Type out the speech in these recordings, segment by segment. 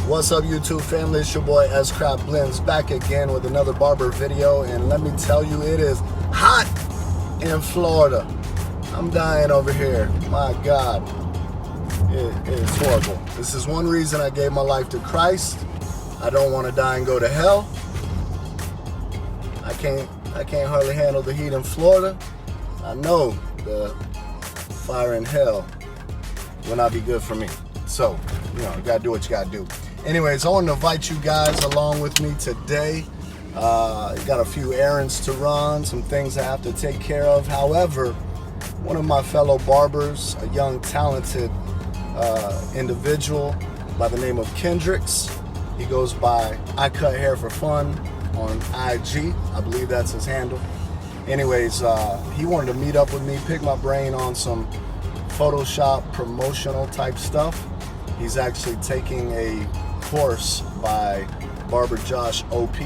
What's up, YouTube family? It's your boy S.Craft Blends back again with another barber video, and let me tell you, it is hot in Florida. I'm dying over here. My God, it's horrible. This is one reason I gave my life to Christ. I don't want to die and go to hell. I can't hardly handle the heat in Florida. I know the fire in hell will not be good for me. So, you know, you gotta do what you gotta do. Anyways, I want to invite you guys along with me today. Got a few errands to run, some things I have to take care of. However, one of my fellow barbers, a young, talented individual by the name of Kendricks. He goes by I Cut Hair for Fun on IG. I believe that's his handle. Anyways, he wanted to meet up with me, pick my brain on some Photoshop promotional type stuff. He's actually taking a course by Barber Josh OP,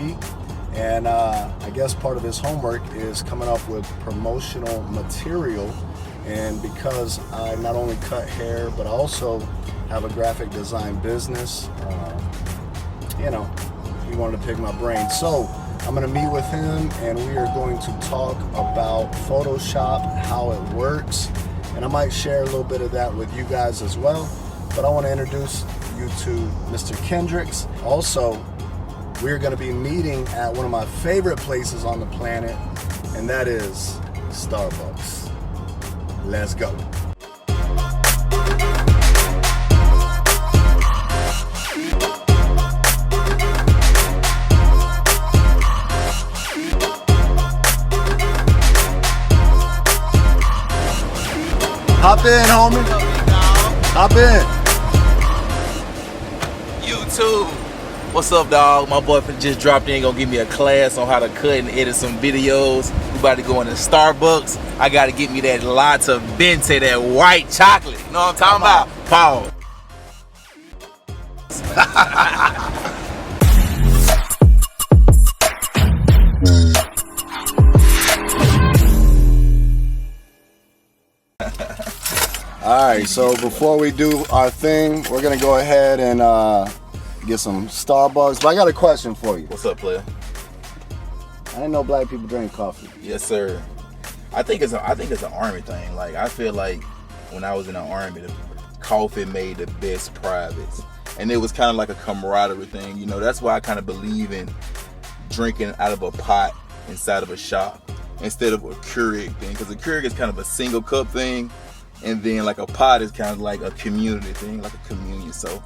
and I guess part of his homework is coming up with promotional material. And because I not only cut hair but I also have a graphic design business, you know, he wanted to pick my brain. So I'm going to meet with him and we are going to talk about Photoshop, how it works, and I might share a little bit of that with you guys as well. But I want to introduce you to Mr. Kendricks. Also, we're going to be meeting at one of my favorite places on the planet, and that is Starbucks. Let's go. Hop in, homie. Hop in. YouTube. What's up, dog? My boy just dropped in, gonna give me a class on how to cut and edit some videos. We about to go into Starbucks. I gotta get me that lots of venti, that white chocolate. You know what I'm talking about? Pause. Alright, so before we do our thing, we're gonna go ahead and get some Starbucks. But I got a question for you. What's up, player? I didn't know black people drink coffee. Yes, sir. I think it's an army thing. Like, I feel like when I was in the army, the coffee made the best privates, and it was kind of like a camaraderie thing. You know, that's why I kind of believe in drinking out of a pot inside of a shop instead of a Keurig thing, because a Keurig is kind of a single cup thing, and then like a pot is kind of like a community thing, like a communion. So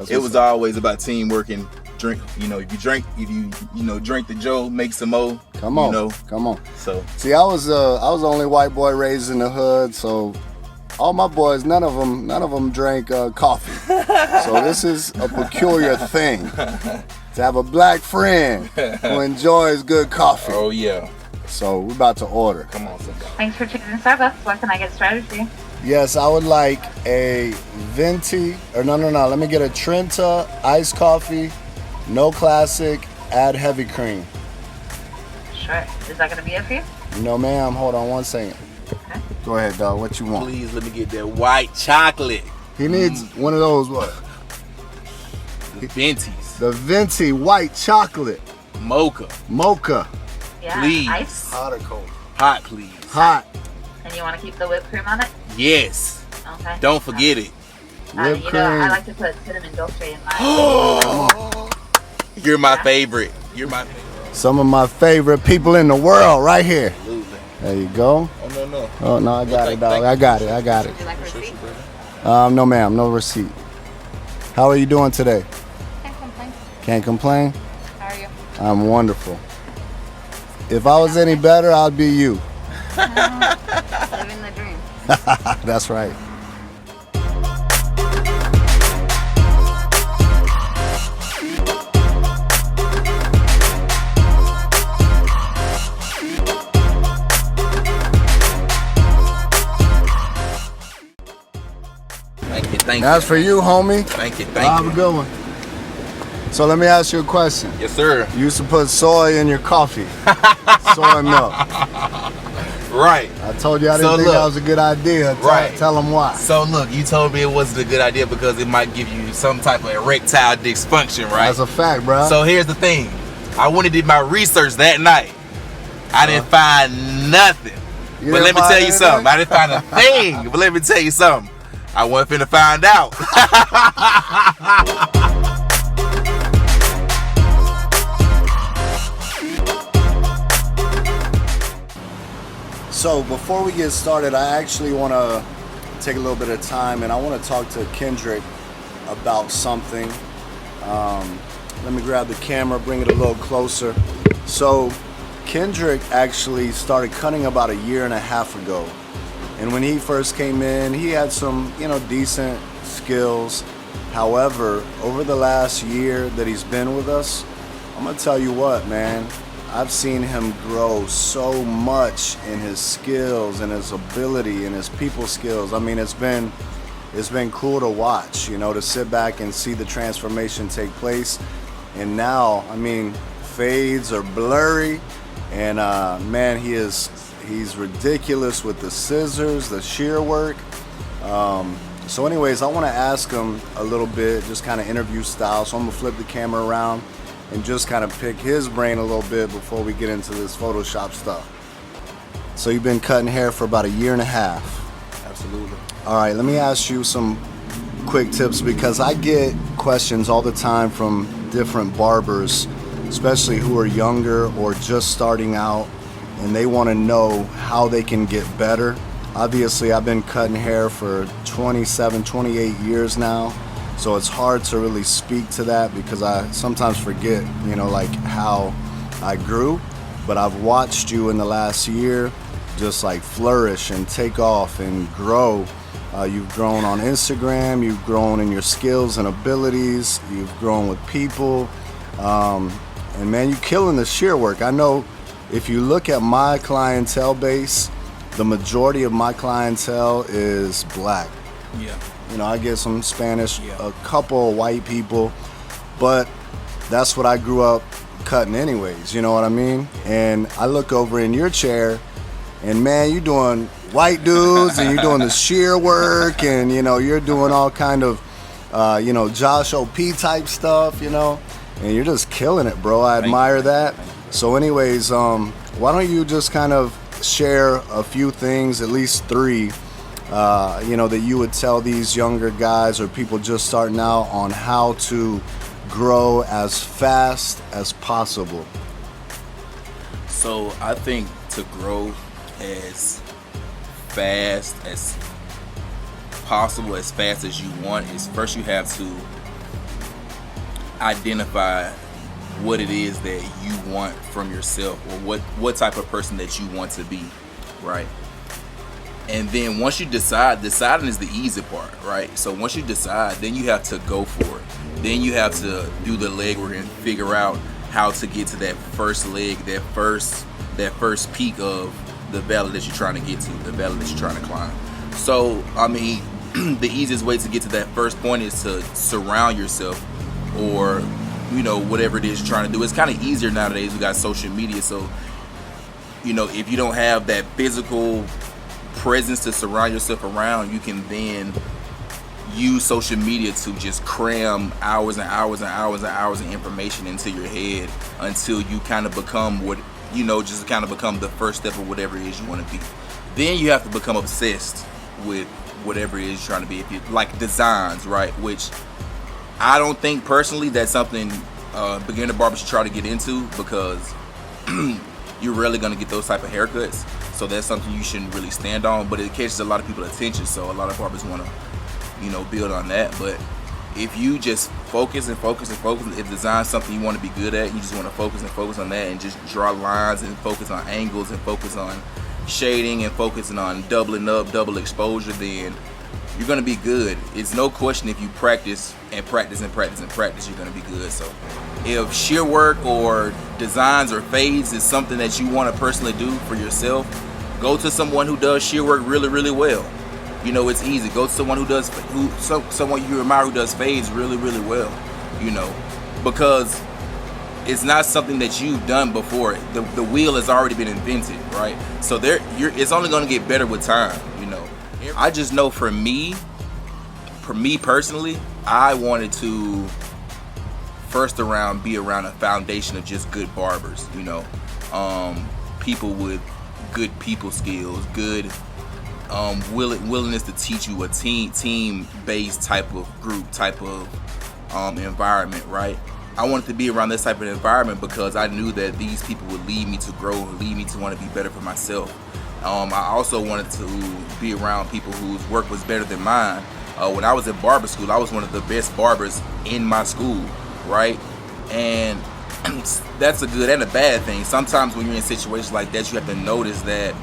it was always about teamwork and drink. You know, if you drink the Joe, make some more. Come on, you know? come on. So see, I was the only white boy raised in the hood, so all my boys, none of them drank coffee. So this is a peculiar thing to have a black friend who enjoys good coffee. Oh yeah. So we're about to order. Come on, somebody. Thanks for choosing Starbucks. What can I get started for you? Yes, I would like a venti, or no, let me get a Trenta iced coffee, no classic, add heavy cream. Sure. Is that going to be it for you? No, ma'am, hold on one second. Okay. Go ahead, dog, what you want? Please let me get that white chocolate. He needs one of those, what? The ventis. The venti white chocolate. Mocha. Mocha. Yeah. Please. Ice. Hot or cold? Hot, please. Hot. And you want to keep the whipped cream on it? Yes. Okay. Don't forget it. Whipped you cream. know, I like to put cinnamon dulce in mine. You're my favorite. You're my favorite. Some of my favorite people in the world right here. Absolutely. There you go. Oh, no. Oh, no, I got it, dog. I got it. Would you like a receipt? No, ma'am, no receipt. How are you doing today? Can't complain. Can't complain? How are you? I'm wonderful. If I was any better, I'd be you. Living the dream. That's right. Thank you. That's for you, homie. Thank you. Have a good one. So let me ask you a question. Yes, sir. You used to put soy in your coffee. Soy milk. Right. I told you I didn't So think look, that was a good idea. Right. Tell them why. So look, you told me it wasn't a good idea because it might give you some type of erectile dysfunction, right? That's a fact, bro. So here's the thing. I went and did my research that night. I didn't find nothing. But let me tell you something. I didn't find a thing. But let me tell you something. I wasn't finna find out. So before we get started, I actually want to take a little bit of time and I want to talk to Kendrick about something. Let me grab the camera, bring it a little closer. So Kendrick actually started cutting about 1.5 years ago. And when he first came in, he had some, decent skills. However, over the last year that he's been with us, I'm gonna tell you what, man, I've seen him grow so much in his skills and his ability and his people skills. I mean, it's been cool to watch, to sit back and see the transformation take place. And now, I mean, fades are blurry, and man, he's ridiculous with the scissors, the shear work. So anyways, I want to ask him a little bit, just kind of interview style. So I'm gonna flip the camera around and just kind of pick his brain a little bit before we get into this Photoshop stuff. So you've been cutting hair for about 1.5 years. Absolutely. All right, let me ask you some quick tips because I get questions all the time from different barbers, especially who are younger or just starting out, and they want to know how they can get better. Obviously, I've been cutting hair for 27, 28 years now, so it's hard to really speak to that because I sometimes forget, like how I grew. But I've watched you in the last year just like flourish and take off and grow. You've grown on Instagram, you've grown in your skills and abilities, you've grown with people, and man, you're killing the shear work. I know if you look at my clientele base, the majority of my clientele is black. Yeah. I get some Spanish, a couple of white people, but that's what I grew up cutting anyways, you know what I mean? And I look over in your chair, and man, you're doing white dudes, and you're doing the shear work, and you're doing all kind of, Josh O.P. type stuff, and you're just killing it, bro. I admire that. So anyways, why don't you just kind of share a few things, at least 3, that you would tell these younger guys or people just starting out on how to grow as fast as possible. So I think to grow as fast as possible, as fast as you want, is first you have to identify what it is that you want from yourself, or what type of person that you want to be, right? And then once you deciding is the easy part, right? So once you decide, then you have to go for it. Then you have to do the legwork and figure out how to get to that first leg, that first peak of the valley that you're trying to get to, the valley that you're trying to climb. So, I mean, the easiest way to get to that first point is to surround yourself, or whatever it is you're trying to do. It's kind of easier nowadays. We got social media, so if you don't have that physical presence to surround yourself around, you can then use social media to just cram hours and hours and hours and hours of information into your head until you kind of become just kind of become the first step of whatever it is you want to be. Then you have to become obsessed with whatever it is you're trying to be. If you like designs, right? Which I don't think personally that's something beginner barbers should try to get into, because you're rarely going to get those type of haircuts. So that's something you shouldn't really stand on, but it catches a lot of people's attention. So a lot of barbers want to, build on that. But if you just focus and focus and focus, if design's something you want to be good at, you just want to focus and focus on that, and just draw lines and focus on angles and focus on shading and focusing on doubling up, double exposure, then you're going to be good. It's no question if you practice and practice and practice and practice, you're going to be good. So if shear work or designs or fades is something that you want to personally do for yourself, go to someone who does shear work really, really well. It's easy. Go to someone someone you admire who does fades really, really well. Because it's not something that you've done before. The wheel has already been invented, right? So it's only going to get better with time, you know. I just know for me personally, I wanted to first be around a foundation of just good barbers, you know, people with good people skills, good willingness to teach you, a team-based type of group, type of environment, right? I wanted to be around this type of environment because I knew that these people would lead me to grow, lead me to want to be better for myself. I also wanted to be around people whose work was better than mine. When I was at barber school, I was one of the best barbers in my school, right? And that's a good and a bad thing. Sometimes when you're in situations like that, you have to notice that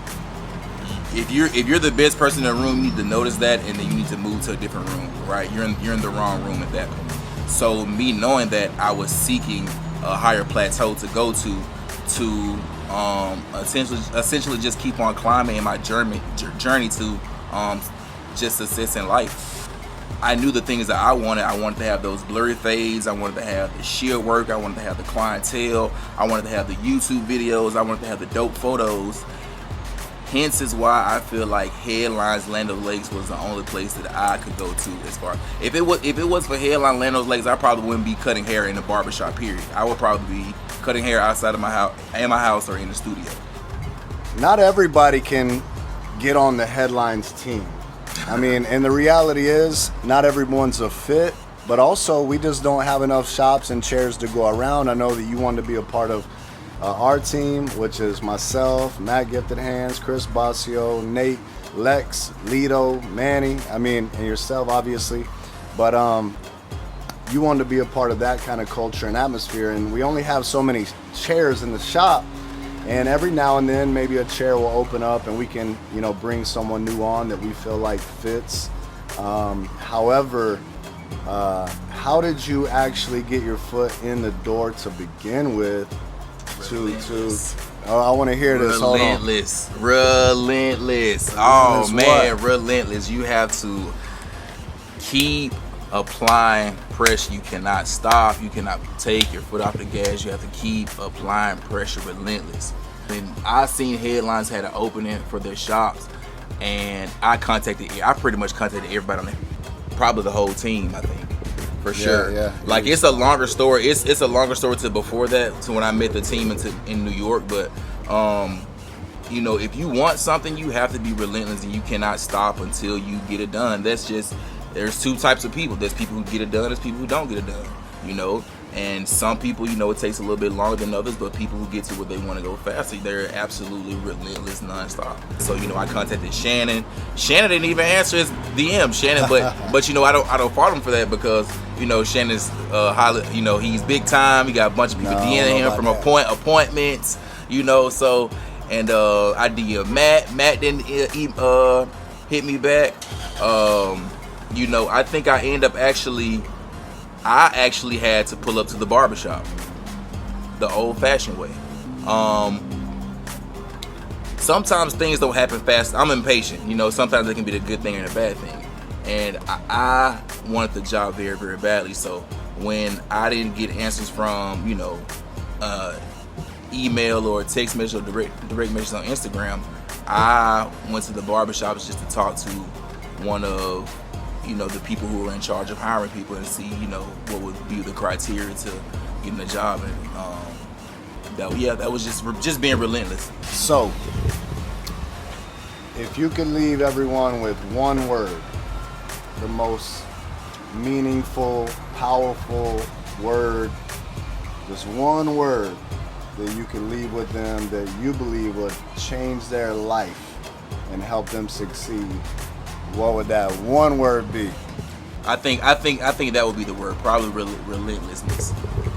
if you're the best person in the room, you need to notice that, and then you need to move to a different room, right? You're in the wrong room at that point. So me knowing that, I was seeking a higher plateau to go to essentially just keep on climbing in my journey to just success in life. I knew the things that I wanted. I wanted to have those blurry fades. I wanted to have the shield work. I wanted to have the clientele. I wanted to have the YouTube videos. I wanted to have the dope photos. Hence is why I feel like Headlines Land Lakes was the only place that I could go to. As far if it was for Headline Land Lakes, I probably wouldn't be cutting hair in the barbershop. Period. I would probably be cutting hair outside of my house, in my house, or in the studio. Not everybody can get on the Headlines team. I mean, and the reality is, not everyone's a fit, but also we just don't have enough shops and chairs to go around. I know that you want to be a part of our team, which is myself, Matt Gifted Hands, Chris Basio, Nate, Lex, Lido, Manny, and yourself, obviously. But you want to be a part of that kind of culture and atmosphere, and we only have so many chairs in the shop. And every now and then, maybe a chair will open up and we can, bring someone new on that we feel like fits. However, how did you actually get your foot in the door to begin with? I want to hear this. Relentless. Hold on. Relentless. Oh man, what? relentless. You have to keep applying pressure. You cannot stop. You cannot take your foot off the gas. You have to keep applying pressure. Relentless. When I seen Headlines had an opening for their shops, and I pretty much contacted everybody on it, probably the whole team, I think, for sure. Yeah. Like, it's a longer story. It's a longer story to before that, to when I met the team in New York. But if you want something, you have to be relentless, and you cannot stop until you get it done. There's two types of people. There's people who get it done. There's people who don't get it done. And some people, it takes a little bit longer than others, but people who get to where they want to go faster, they're absolutely relentless, nonstop. So, I contacted Shannon. Shannon didn't even answer his DM, Shannon, but I don't fault him for that, because, Shannon's highly, he's big time. He got a bunch of people DMing him from appointments, so, and I DM Matt. Matt didn't hit me back. I think I actually had to pull up to the barbershop the old-fashioned way. Sometimes things don't happen fast. I'm impatient. Sometimes it can be the good thing and a bad thing. And I wanted the job very, very badly. So when I didn't get answers from, email or text message or direct message on Instagram, I went to the barbershops just to talk to one of the people who are in charge of hiring people, and see what would be the criteria to getting the job. And that was just being relentless. So if you could leave everyone with one word, the most meaningful, powerful word, just one word that you can leave with them that you believe would change their life and help them succeed, what would that one word be? I think that would be the word, probably relentlessness.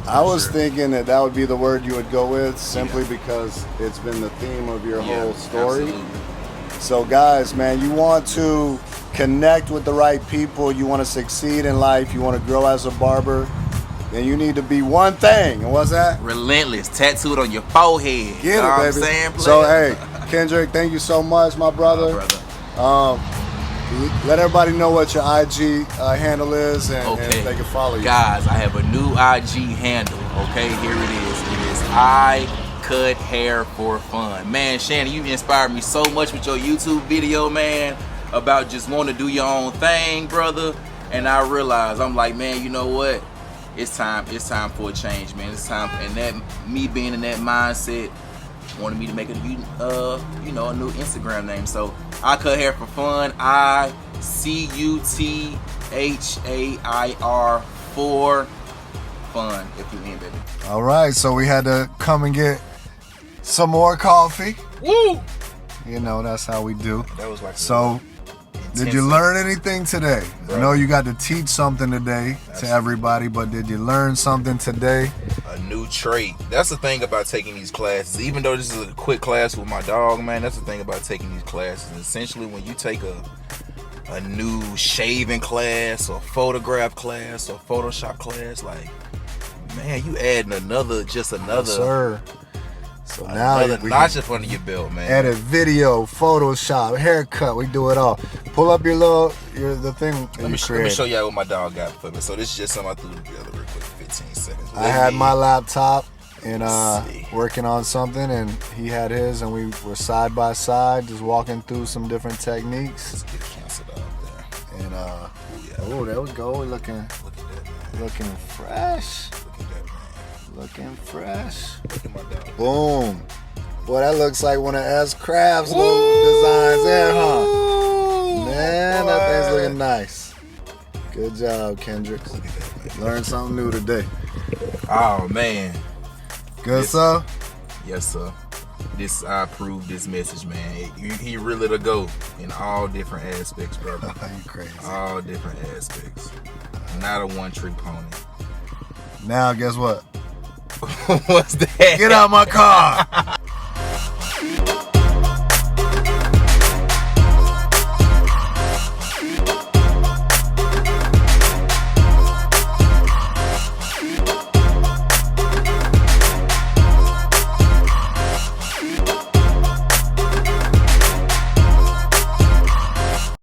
I was thinking that would be the word you would go with, simply because it's been the theme of your whole story. Absolutely. So guys, man, you want to connect with the right people, you want to succeed in life, you want to grow as a barber, then you need to be one thing. And what's that? Relentless, tattooed on your forehead. Get it, baby. What I'm saying, so hey, Kendrick, thank you so much, my brother. Let everybody know what your IG handle is and they can follow you. Guys, I have a new IG handle. Okay, here it is. It is I Cut Hair for Fun. Man, Shannon, you inspired me so much with your YouTube video, man, about just wanting to do your own thing, brother. And I realized, I'm like, man, you know what? It's time for a change, man. It's time, and that me being in that mindset wanted me to make a new Instagram name. So I Cut Hair for Fun. ICUTHAIR for fun. F-U-N, baby. All right, so we had to come and get some more coffee. Woo! You know, that's how we do. That was like so. Did you learn anything today? Bro. I know you got to teach something today to everybody, but did you learn something today? A new trait. That's the thing about taking these classes. Even though this is a quick class with my dog, man, that's the thing about taking these classes. Essentially, when you take a new shaving class or photograph class or Photoshop class, like, man, you adding another. Yes, sir. So now another notch in front of your belt, man. Edit video, Photoshop, haircut, we do it all. Pull up the thing. Let me show you what my dog got for me. So this is just something I threw together real quick, 15 seconds. I had my laptop and working on something, and he had his, and we were side by side, just walking through some different techniques. Let's get canceled out there. And oh, there we go. We're looking fresh. Looking fresh. Look at my dog. Boom. Boy, that looks like one of S.Craft's little designs there, huh? Man, boy. That thing's looking nice. Good job, Kendricks. Look at that, man. Learned something new today. Oh, man. Good, sir? Yes, sir. I approve this message, man. He really the GOAT in all different aspects, brother. You crazy. All different aspects. Not a one-trick pony. Now, guess what? What's that? Get out my car.